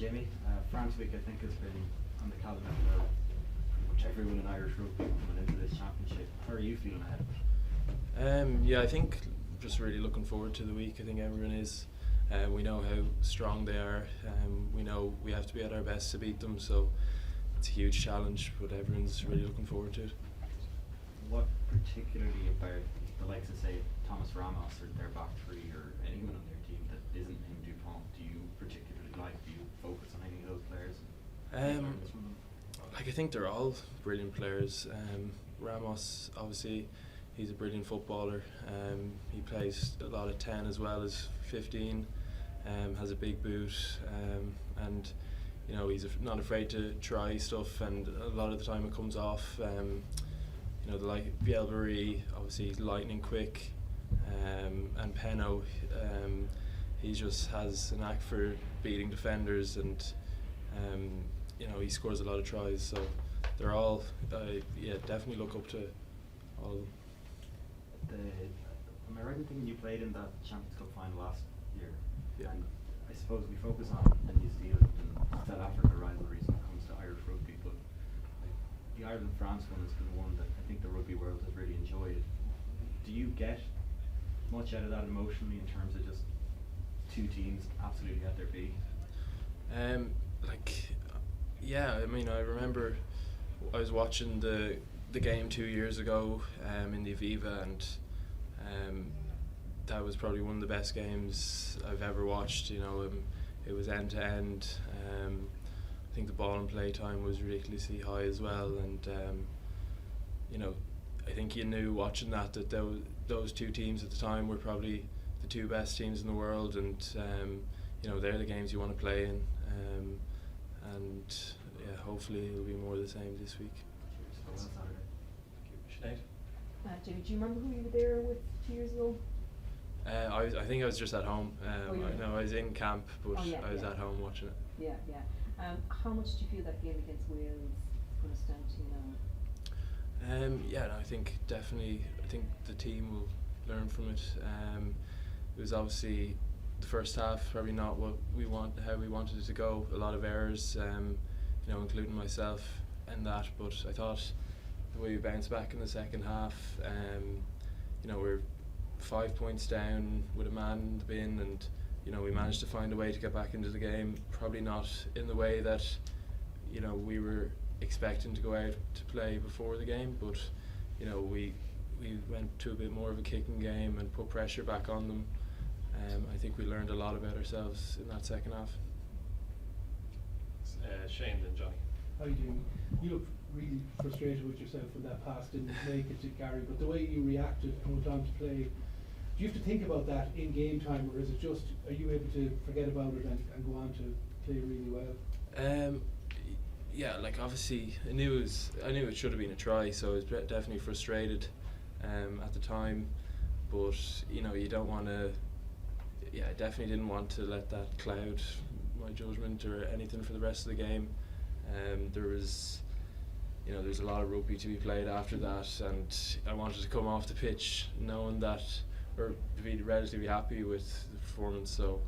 Jimmy. France Week, I think, has been on the calendar for pretty much everyone in Irish rugby coming into this championship. How are you feeling ahead of it? Yeah, I think just really looking forward to the week. I think everyone is. We know how strong they are. We know we have to be at our best to beat them, so it's a huge challenge, but everyone's really looking forward to it. What particularly about the likes of, say, Thomas Ramos or their back three or anyone on their team that isn't named Dupont do you particularly like? Do you focus on any of those players? I think they're all brilliant players. Ramos, obviously, he's a brilliant footballer. He plays a lot of 10 as well as 15. Has a big boot, and he's not afraid to try stuff. And a lot of the time it comes off. The like Bielbury, obviously he's lightning quick, and Penno, he just has a knack for beating defenders, and he scores a lot of tries. So they're all, definitely look up to all of them. Am I right in thinking you played in that Champions Cup final last year? Yeah. And I suppose we focus on the New Zealand and South Africa rivalries when it comes to Irish rugby, but the Ireland-France one has been one that I think the rugby world has really enjoyed. Do you get much out of that emotionally in terms of just two teams absolutely at their peak? I remember I was watching the game 2 years ago in the Aviva, and that was probably one of the best games I've ever watched. It was end to end. I think the ball and play time was ridiculously high as well, and I think you knew watching that those two teams at the time were probably the two best teams in the world, and they're the games you want to play in, and hopefully it'll be more the same this week. Sinead? Jimmy, do you remember who you were there with 2 years ago? I think I was just at home. I was in camp, but I was at home watching it. Yeah. How much do you feel that game against Wales is going to stand to you now? I think definitely. I think the team will learn from it. It was obviously the first half probably not how we wanted it to go. A lot of errors, including myself in that. But I thought the way we bounced back in the second half, we're 5 points down with a man in the bin, and we managed to find a way to get back into the game. Probably not in the way that we were expecting to go out to play before the game, but we went to a bit more of a kicking game and put pressure back on them. I think we learned a lot about ourselves in that second half. Shane and Johnny. How are you doing? You look really frustrated with yourself when that pass didn't make it to Gary, but the way you reacted and went on to play, do you have to think about that in game time, or is it just, are you able to forget about it and go on to play really well? Obviously I knew it should have been a try, so I was definitely frustrated at the time, but you don't want to. I definitely didn't want to let that cloud my judgment or anything for the rest of the game. There's a lot of rugby to be played after that, and I wanted to come off the pitch knowing that, or to be relatively happy with the performance. So,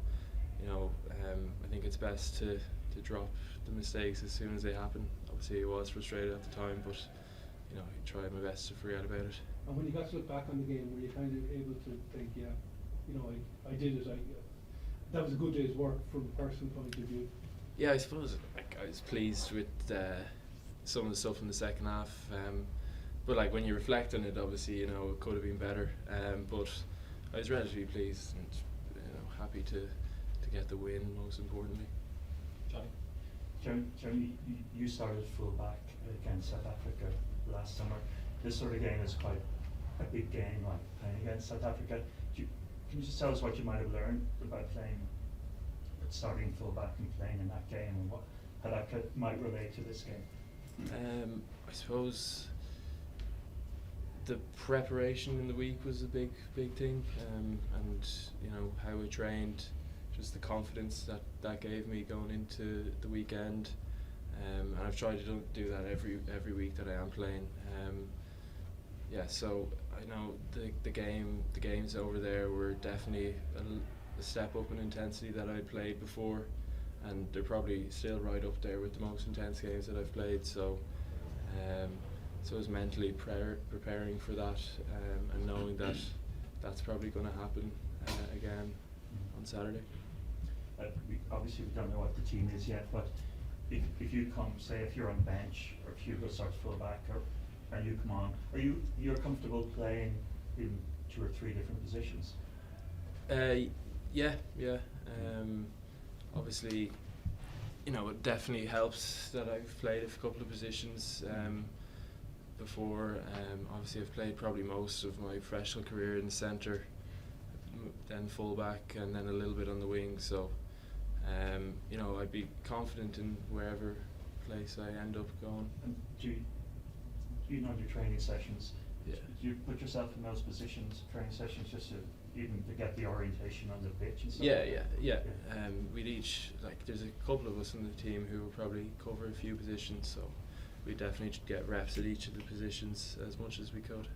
I think it's best to drop the mistakes as soon as they happen. Obviously, I was frustrated at the time, but I tried my best to forget about it. And when you got to look back on the game, were you kind of able to think, I did it. That was a good day's work from a personal point of view? Yeah, I suppose I was pleased with some of the stuff in the second half, but when you reflect on it, obviously it could have been better. But I was relatively pleased and happy to get the win, most importantly. Johnny? Jeremy, you started full back against South Africa last summer. This sort of game is quite a big game, like playing against South Africa. Can you just tell us what you might have learned about starting full back and playing in that game, and how that might relate to this game? I suppose the preparation in the week was a big thing, and how we trained, just the confidence that gave me going into the weekend, and I've tried to do that every week that I am playing. So I know the games over there were definitely a step up in intensity that I'd played before, and they're probably still right up there with the most intense games that I've played. So I was mentally preparing for that, and knowing that that's probably going to happen again on Saturday. Obviously we don't know what the team is yet, but if you come, say if you're on bench, or if Hugo starts full back, and you come on, you're comfortable playing in 2 or 3 different positions? Yeah. Obviously, it definitely helps that I've played a couple of positions before. Obviously, I've played probably most of my professional career in the centre, then full back, and then a little bit on the wing. So, I'd be confident in wherever place I end up going. And do you know your training sessions? Yeah. Do you put yourself in those positions, training sessions, just to get the orientation on the pitch and stuff? Yeah. We'd each, there's a couple of us in the team who will probably cover a few positions, so we definitely get reps at each of the positions as much as we could.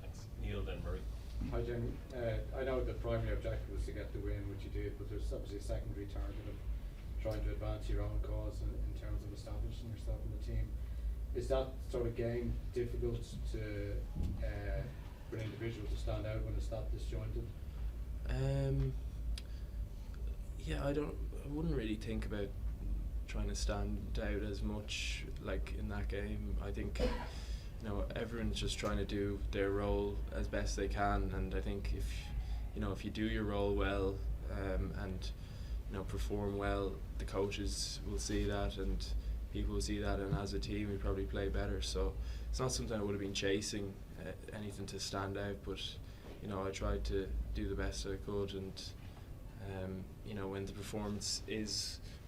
Thanks. Neil, then Murray. Hi Jamie. I know the primary objective was to get the win, which you did, but there's obviously a secondary target of trying to advance your own cause in terms of establishing yourself in the team. Is that sort of game difficult to for an individual to stand out when it's that disjointed? Yeah, I wouldn't really think about trying to stand out as much in that game. I think everyone's just trying to do their role as best they can, and I think if you do your role well and perform well, the coaches will see that and people will see that, and as a team we probably play better. So it's not something I would have been chasing anything to stand out, but I tried to do the best I could, and when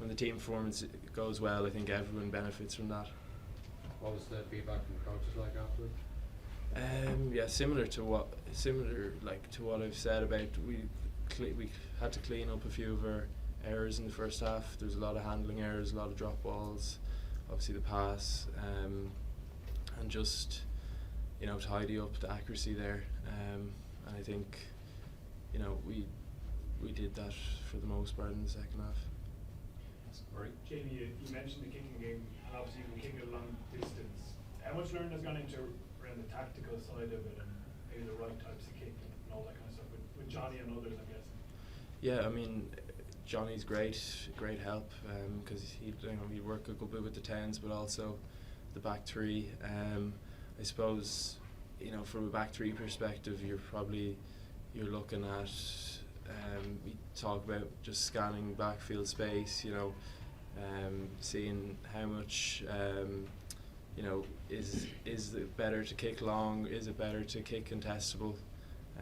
the team performance goes well, I think everyone benefits from that. What was the feedback from the coaches like afterwards? Yeah, similar to what I've said about we had to clean up a few of our errors in the first half. There's a lot of handling errors, a lot of drop balls, obviously the pass, and just tidy up the accuracy there. And I think we did that for the most part in the second half. Murray. Jamie, you mentioned the kicking game, and obviously you can kick it a long distance. How much learning has gone into around the tactical side of it, and maybe the right types of kicking and all that kind of stuff with Johnny and others, I'm guessing? Yeah, I mean, Johnny's great help, because he'd work a good bit with the 10s, but also the back 3. I suppose from a back 3 perspective, you're looking at we talk about just scanning backfield space, seeing how much is it better to kick long, is it better to kick contestable,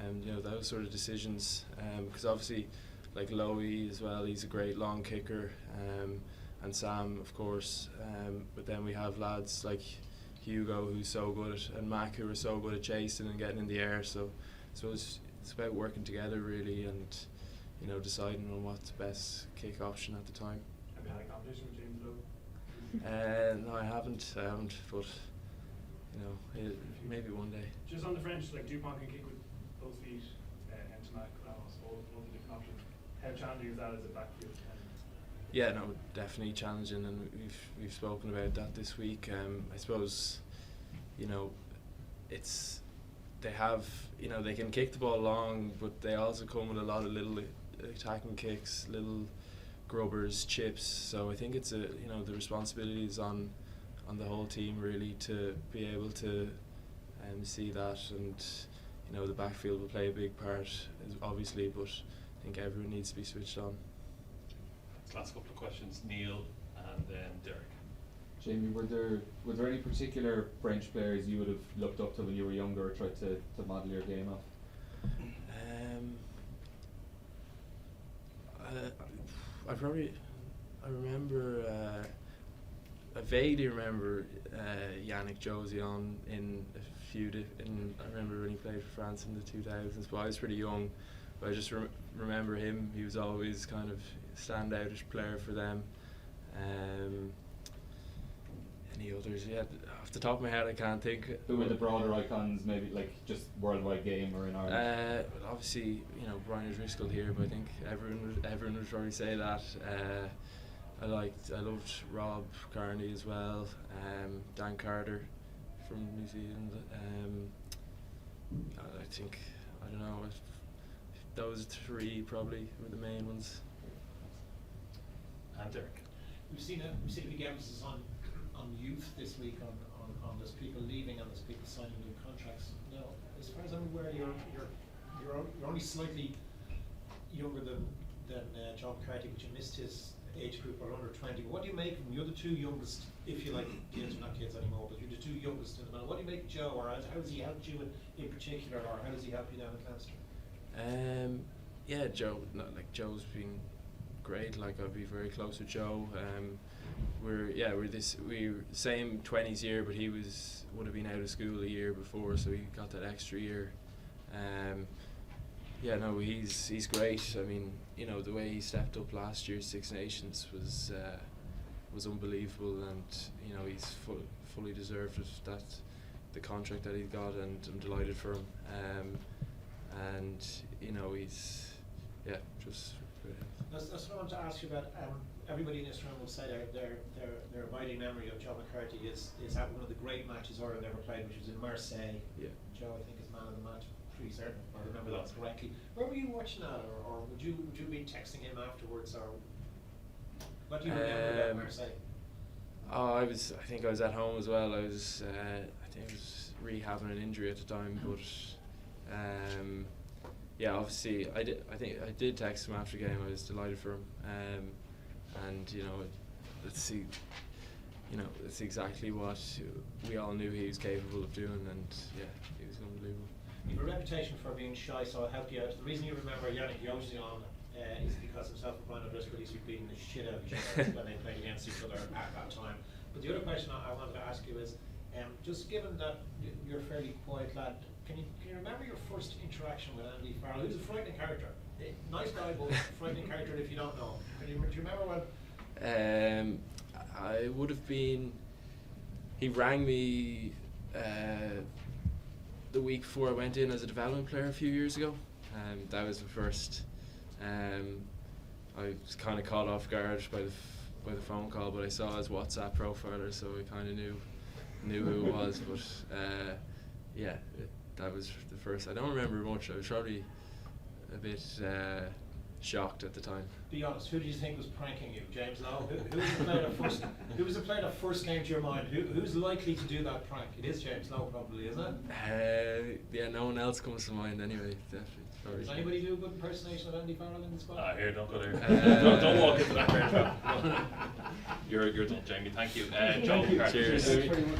and those sort of decisions, because obviously Lowy as well, he's a great long kicker, and Sam of course, but then we have lads like Hugo who's so good at, and Mac who are so good at chasing and getting in the air, so it's about working together really, and deciding on what's the best kick option at the time. Have you had a competition with James Lowe? No, I haven't, but maybe one day. Just on the French, Dupont can kick with both feet, Entamac, Ramos, all the different options. How challenging is that as a backfield? Yeah, no, definitely challenging, and we've spoken about that this week. I suppose, it's they have they can kick the ball long, but they also come with a lot of little attacking kicks, little grubbers, chips. So I think it's the responsibility is on the whole team really to be able to see that, and the backfield will play a big part obviously, but I think everyone needs to be switched on. Last couple of questions, Neil and then Derek. Jamie, were there any particular French players you would have looked up to when you were younger or tried to model your game off? I vaguely remember Yannick Josian I remember when he played for France in the 2000s, but I was pretty young. But I just remember him. He was always kind of standoutish player for them. Any others? Yeah, off the top of my head, I can't think. Who were the broader icons, maybe just worldwide game or in Ireland? Obviously, Brian O'Driscoll here, but I think everyone would probably say that. I loved Rob Carney as well, Dan Carter from New Zealand. I think, I don't know, those three probably were the main ones. And Derek. We've seen a big emphasis on youth this week, on there's people leaving and there's people signing new contracts. Now, as far as I'm aware, you're only slightly younger than John McCarthy, but you missed his age group or under 20. But what do you make of him? You're the two youngest, if you like, kids, are not kids anymore, but you're the two youngest in the band. What do you make of Joe, or how has he helped you in particular, or how does he help you down at Leinster? Yeah, Joe's been great. Like, I'll be very close with Joe. We're same 20s year, but he would have been out of school a year before, so he got that extra year. He's great. I mean, the way he stepped up last year's Six Nations was unbelievable, and he's fully deserved the contract that he got, and I'm delighted for him. He's just great. That's what I want to ask you about. Everybody in this room will say their abiding memory of John McCarthy is at one of the great matches Ireland ever played, which was in Marseille. Yeah. Joe, I think, is man of the match. Pretty certain, if I remember that correctly. Where were you watching that, or would you be texting him afterwards, or what do you remember about Marseille? I think I was at home as well. I think I was rehabbing an injury at the time, but obviously I did text him after the game. I was delighted for him, and that's exactly what we all knew he was capable of doing, and he was unbelievable. You have a reputation for being shy, so I'll help you out. The reason you remember Yannick Yozian is because himself and Brian O'Driscoll used to be beating the shit out of each other when they played against each other at that time. But the other question I wanted to ask you is, just given that you're a fairly quiet lad, can you remember your first interaction with Andy Farrell, who's a frightening character? Nice guy, but frightening character if you don't know him. Do you remember when? I would have been. He rang me the week before I went in as a development player a few years ago. That was the first. I was kind of caught off guard by the phone call, but I saw his WhatsApp profiler, so I kind of knew who it was. But that was the first. I don't remember much. I was probably a bit shocked at the time. Be honest, who do you think was pranking you? James Lowe? Who was the player that first came to your mind? Who's likely to do that prank? It is James Lowe, probably, isn't it? No one else comes to mind anyway, definitely. Does anybody do a good impersonation of Andy Farrell in the squad? Here, don't go there. Don't walk into that bear trap. You're done, Jamie. Thank you. Joe, Cheers. Thank you very much.